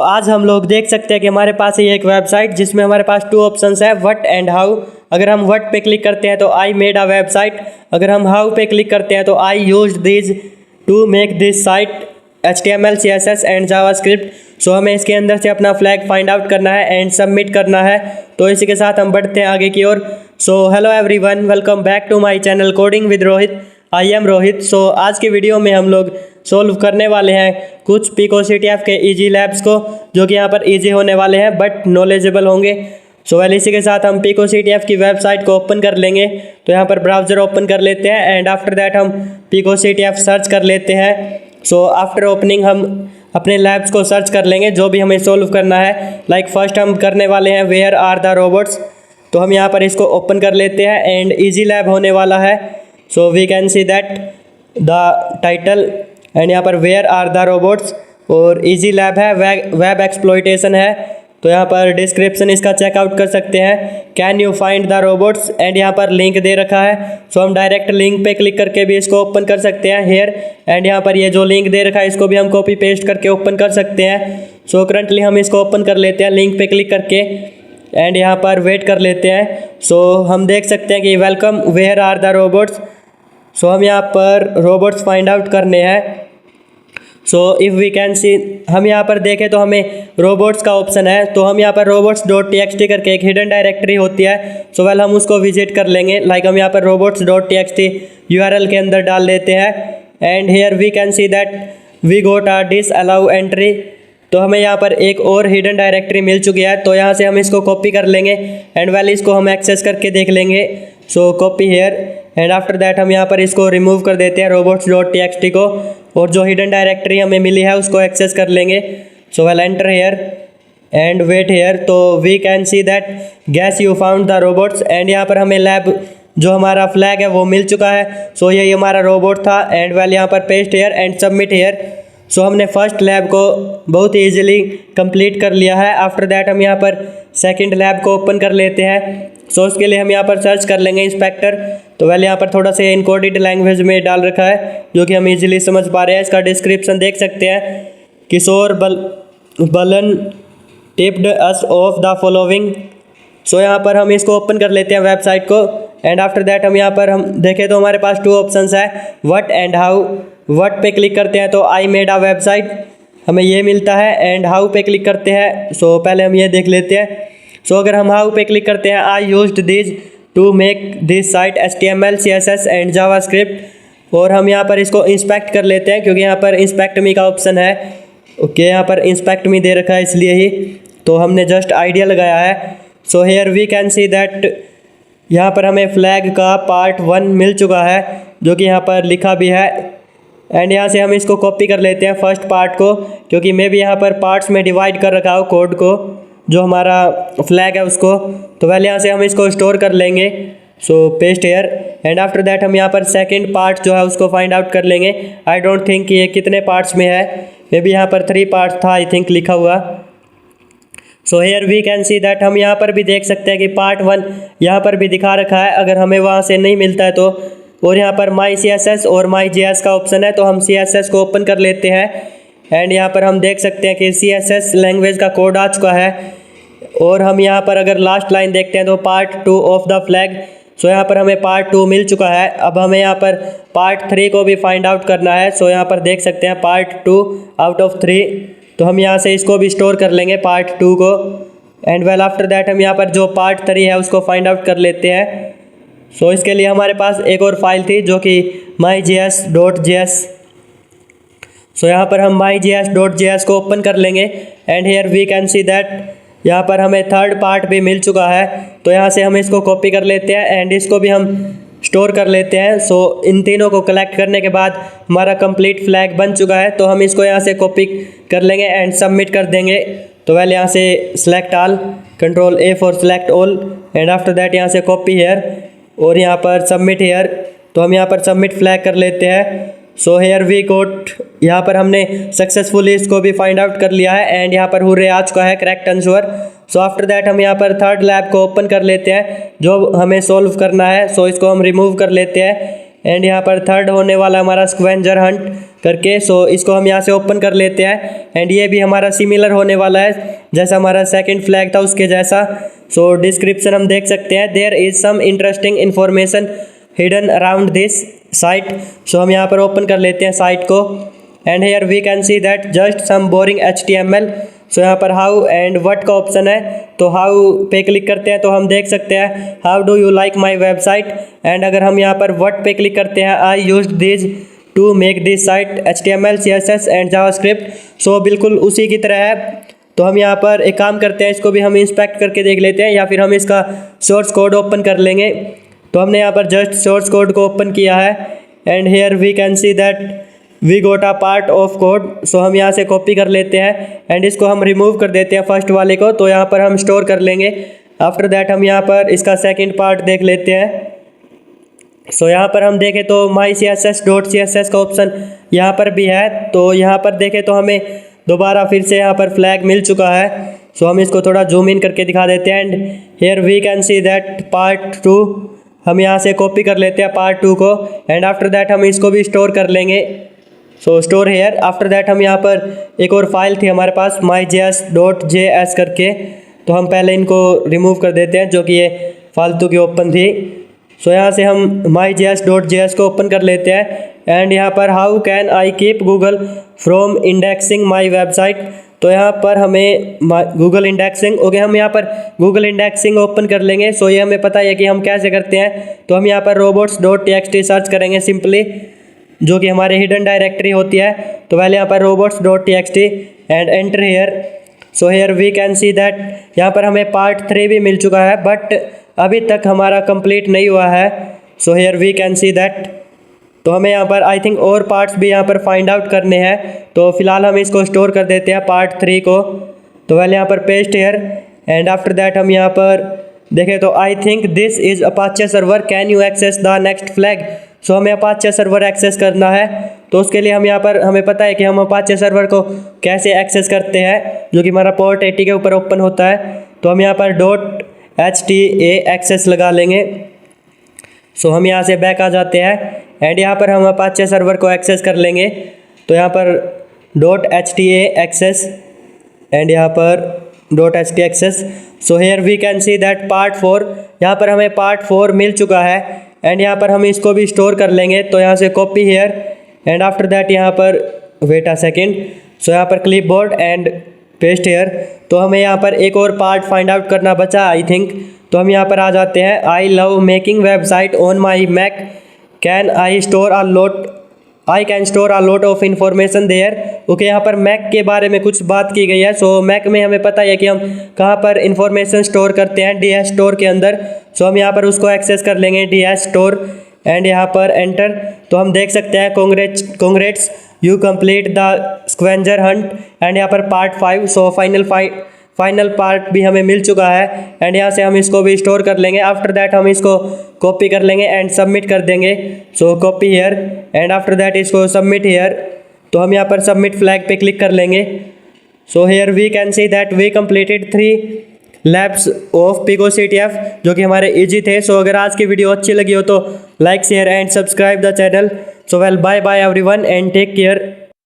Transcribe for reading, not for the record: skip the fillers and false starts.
आज हम लोग देख सकते हैं कि हमारे पास है एक वेबसाइट जिसमें हमारे पास टू ऑप्शंस है, व्हाट एंड हाउ। अगर हम व्हाट पे क्लिक करते हैं तो आई मेड अ वेबसाइट। अगर हम हाउ पे क्लिक करते हैं तो I used this to make this site HTML CSS and JavaScript. हमें इसके अंदर से अपना फ्लैग फाइंड आउट करना है एंड सबमिट करना है। तो इसी के साथ हम बढ़ते हैं आगे की ओर। Hello everyone, welcome back to my channel coding with Rohit. I am Rohit. आज के वीडियो में हम लोग सोल्व करने वाले हैं कुछ PicoCTF के इजी लैब्स को, जो कि यहाँ पर इजी होने वाले हैं बट नॉलेजेबल होंगे। इसी के साथ हम PicoCTF की वेबसाइट को ओपन कर लेंगे। तो यहाँ पर ब्राउज़र ओपन कर लेते हैं एंड आफ्टर दैट हम PicoCTF सर्च कर लेते हैं। आफ्टर ओपनिंग हम अपने लैब्स को सर्च कर लेंगे जो भी हमें सोल्व करना है। फर्स्ट हम करने वाले हैं वेयर आर द रोबोट्स। तो हम यहाँ पर इसको ओपन कर लेते हैं एंड इजी लैब होने वाला है। We can see that the title and यहाँ पर वेयर आर द रोबोट्स और इजी लैब है, वेब एक्सप्लॉयटेशन है। तो यहाँ पर डिस्क्रिप्शन इसका चेकआउट कर सकते हैं, can you find the robots and यहाँ पर लिंक दे रखा है। हम डायरेक्ट लिंक पे क्लिक करके भी इसको ओपन कर सकते हैं हेयर। एंड यहाँ पर ये जो लिंक दे रखा है इसको भी हम कॉपी पेस्ट करके ओपन कर सकते हैं। करंटली हम इसको ओपन कर लेते हैं लिंक पे क्लिक करके एंड यहाँ पर वेट कर लेते हैं। हम देख सकते हैं कि welcome where are the robots. हम यहाँ पर रोबोट्स फाइंड आउट करने हैं। इफ़ वी कैन सी, हम यहाँ पर देखें तो हमें रोबोट्स का ऑप्शन है। तो हम यहाँ पर robots.txt करके एक हिडन डायरेक्टरी होती है। वेल हम उसको विजिट कर लेंगे। हम यहाँ पर robots.txt URL के अंदर डाल देते हैं and here we can see that we got a disallow entry. तो हमें यहाँ पर एक और हिडन डायरेक्टरी मिल चुकी है। तो यहाँ से हम इसको कॉपी कर लेंगे एंड वेल इसको हम एक्सेस करके देख लेंगे। Copy here and after that हम यहाँ पर इसको रिमूव कर देते हैं robots.txt को और जो हिडन डायरेक्टरी हमें मिली है उसको एक्सेस कर लेंगे। Well enter here and wait here. तो we can see that guess you found the robots and यहाँ पर हमें लैब जो हमारा फ्लैग है वो मिल चुका है। यही हमारा रोबोट था एंड वेल यहाँ पर paste here and submit here. हमने फर्स्ट लैब को बहुत ही ईजिली कंप्लीट कर लिया है। आफ्टर दैट हम यहाँ पर सेकंड लैब को ओपन कर लेते हैं। उसके लिए हम यहाँ पर सर्च कर लेंगे इंस्पेक्टर। तो वेल यहाँ पर थोड़ा सा इनकोडेड लैंग्वेज में डाल रखा है जो कि हम इजीली समझ पा रहे हैं। इसका डिस्क्रिप्शन देख सकते हैं, किशोर बलन tipped us off the following. यहाँ पर हम इसको ओपन कर लेते हैं वेबसाइट को एंड आफ्टर दैट हम यहाँ पर हम देखें तो हमारे पास टू ऑप्शंस है, व्हाट एंड हाउ। व्हाट पे क्लिक करते हैं तो आई मेड अ वेबसाइट हमें ये मिलता है एंड हाउ पे क्लिक करते हैं पहले हम ये देख लेते हैं। अगर हम हाउ पे क्लिक करते हैं, I used this to make this site HTML CSS and JavaScript. और हम यहाँ पर इसको इंस्पेक्ट कर लेते हैं क्योंकि यहाँ पर इंस्पेक्ट मी का ऑप्शन है। ओके, यहाँ पर इंस्पेक्ट मी दे रखा है इसलिए ही तो हमने जस्ट आइडिया लगाया है। Here we can see that यहाँ पर हमें फ्लैग का पार्ट 1 मिल चुका है जो कि यहाँ पर लिखा भी है एंड यहाँ से हम इसको कॉपी कर लेते हैं फर्स्ट पार्ट को, क्योंकि मैं भी यहाँ पर पार्ट्स में डिवाइड कर रखा हूँ कोड को, जो हमारा फ्लैग है उसको। तो पहले यहाँ से हम इसको स्टोर कर लेंगे। Paste here and after that हम यहाँ पर सेकंड पार्ट जो है उसको फाइंड आउट कर लेंगे। आई डोंट थिंक कि ये कितने पार्ट्स में है, मे बी यहाँ पर 3 पार्ट्स था आई थिंक लिखा हुआ। Here we can see that हम यहाँ पर भी देख सकते हैं कि पार्ट 1 यहाँ पर भी दिखा रखा है अगर हमें वहाँ से नहीं मिलता है तो। और यहाँ पर माई CSS और माई JS का ऑप्शन है, तो हम CSS को ओपन कर लेते हैं एंड यहाँ पर हम देख सकते हैं कि CSS लैंग्वेज का कोड आ चुका है। और हम यहाँ पर अगर लास्ट लाइन देखते हैं तो पार्ट 2 ऑफ द फ्लैग। यहाँ पर हमें पार्ट 2 मिल चुका है। अब हमें यहाँ पर पार्ट 3 को भी फाइंड आउट करना है। यहाँ पर देख सकते हैं पार्ट 2 आउट ऑफ 3। तो हम यहाँ से इसको भी स्टोर कर लेंगे पार्ट 2 को एंड वेल आफ्टर दैट हम यहाँ पर जो पार्ट 3 है उसको फाइंड आउट कर लेते हैं। इसके लिए हमारे पास एक और फाइल थी जो कि myjs.js। यहाँ पर हम myjs.js को ओपन कर लेंगे and here we can see that यहाँ पर हमें थर्ड पार्ट भी मिल चुका है। तो यहाँ से हम इसको कॉपी कर लेते हैं एंड इसको भी हम स्टोर कर लेते हैं। इन तीनों को कलेक्ट करने के बाद हमारा कंप्लीट फ्लैग बन चुका है। तो हम इसको यहाँ से कॉपी कर लेंगे एंड सबमिट कर देंगे। तो पहले यहाँ से select all, Ctrl+A for select all and after that यहाँ से कॉपी हेयर और यहाँ पर सबमिट हेयर। तो हम यहाँ पर सबमिट फ्लैग कर लेते हैं। हेयर वी गोट, यहाँ पर हमने सक्सेसफुली इसको भी फाइंड आउट कर लिया है एंड यहाँ पर हुर्रे आ चुका है, करेक्ट आंसर। आफ्टर दैट हम यहाँ पर थर्ड लैब को ओपन कर लेते हैं जो हमें सॉल्व करना है। इसको हम रिमूव कर लेते हैं एंड यहाँ पर थर्ड होने वाला हमारा स्क्वेंजर हंट करके। सो इसको हम यहाँ से ओपन कर लेते हैं एंड ये भी हमारा सिमिलर होने वाला है जैसा हमारा सेकंड फ्लैग था उसके जैसा। सो डिस्क्रिप्शन हम देख सकते हैं, there is some interesting information hidden around this site. So हम यहाँ पर ओपन कर लेते हैं साइट को and here we can see that just some boring HTML। So यहाँ पर हाउ एंड व्हाट का ऑप्शन है, तो हाउ पे क्लिक करते हैं तो हम देख सकते हैं how do you like my website. And अगर हम यहाँ पर व्हाट पे क्लिक करते हैं, I used this to make this site HTML CSS and JavaScript. So बिल्कुल उसी की तरह है। तो हम यहाँ पर एक काम करते हैं, इसको भी हम इंस्पेक्ट करके देख लेते हैं या फिर हम इसका सोर्स कोड ओपन कर लेंगे। तो हमने यहाँ पर जस्ट सोर्स कोड को ओपन किया है and here we can see that we got a part of code. So हम यहाँ से कॉपी कर लेते हैं एंड इसको हम रिमूव कर देते हैं फर्स्ट वाले को, तो यहाँ पर हम स्टोर कर लेंगे। आफ्टर दैट हम यहाँ पर इसका सेकंड पार्ट देख लेते हैं। सो यहाँ पर हम देखें तो mycss.css का ऑप्शन यहाँ पर भी है, तो यहाँ पर देखें तो हमें दोबारा फिर से यहाँ पर फ्लैग मिल चुका है। सो हम इसको थोड़ा जूम इन करके दिखा देते हैं and here we can see that part 2। हम यहाँ से कॉपी कर लेते हैं पार्ट 2 को एंड आफ्टर दैट हम इसको भी स्टोर कर लेंगे। सो स्टोर हेयर। आफ्टर दैट हम यहाँ पर एक और फाइल थी हमारे पास myjs.js करके, तो हम पहले इनको रिमूव कर देते हैं जो कि ये फालतू की ओपन थी। सो यहाँ से हम myjs.js को ओपन कर लेते हैं एंड यहाँ पर how can I keep Google from indexing my website. तो यहाँ पर हमें गूगल इंडेक्सिंग ओके, हम यहाँ पर गूगल इंडेक्सिंग ओपन कर लेंगे। सो ये हमें पता है कि हम कैसे करते हैं, तो हम यहाँ पर robots.txt सर्च करेंगे सिंपली, जो कि हमारे हिडन डायरेक्टरी होती है। तो पहले यहाँ पर robots.txt and enter here. So here we can see that यहाँ पर हमें पार्ट 3 भी मिल चुका है बट अभी तक हमारा कंप्लीट नहीं हुआ है। So here we can see that, तो हमें यहाँ पर आई थिंक और पार्ट्स भी यहाँ पर फाइंड आउट करने हैं, तो फिलहाल हम इसको स्टोर कर देते हैं पार्ट 3 को। तो पहले यहाँ पर paste here and after that हम यहाँ पर देखें तो I think this is Apache server, can you access the next flag. So हमें अपाचे सर्वर एक्सेस करना है, तो उसके लिए हम यहाँ पर हमें पता है कि हम अपाचे सर्वर को कैसे एक्सेस करते हैं, जो कि हमारा पोर्ट 80 के ऊपर ओपन होता है। तो हम यहाँ पर .hta एक्सेस लगा लेंगे। सो हम यहाँ से बैक आ जाते हैं एंड यहाँ पर हम अपाचे सर्वर को एक्सेस कर लेंगे। तो यहाँ पर .hta एक्सेस एंड यहाँ पर .hta access. So here we can see that part 4, यहाँ पर हमें पार्ट 4 मिल चुका है एंड यहाँ पर हम इसको भी स्टोर कर लेंगे। तो यहाँ से copy here and after that यहाँ पर वेट अ सेकेंड। सो यहाँ पर क्लिपबोर्ड एंड पेस्ट हेयर। तो हमें यहाँ पर एक और पार्ट फाइंड आउट करना बचा आई थिंक, तो हम यहाँ पर आ जाते हैं। I love making website on my Mac, can I store a lot, I can store a lot of information there. Okay, यहाँ पर मैक के बारे में कुछ बात की गई है। सो मैक में हमें पता है कि हम कहाँ पर इंफॉर्मेशन स्टोर करते हैं, DS स्टोर के अंदर। सो हम यहाँ पर उसको एक्सेस कर लेंगे DS स्टोर एंड यहाँ पर एंटर। तो हम देख सकते हैं congrats you complete the scavenger hunt and यहाँ पर पार्ट 5। सो फाइनल पार्ट भी हमें मिल चुका है एंड यहाँ से हम इसको भी स्टोर कर लेंगे। आफ्टर दैट हम इसको कॉपी कर लेंगे एंड सबमिट कर देंगे। So copy here and after that इसको सबमिट हेयर। तो हम यहाँ पर सबमिट फ्लैग पे क्लिक कर लेंगे। So here we can see that we completed 3 labs of PicoCTF, जो कि हमारे इजी थे। सो अगर आज की वीडियो अच्छी लगी हो तो like share and subscribe the channel. So well bye bye everyone and take care.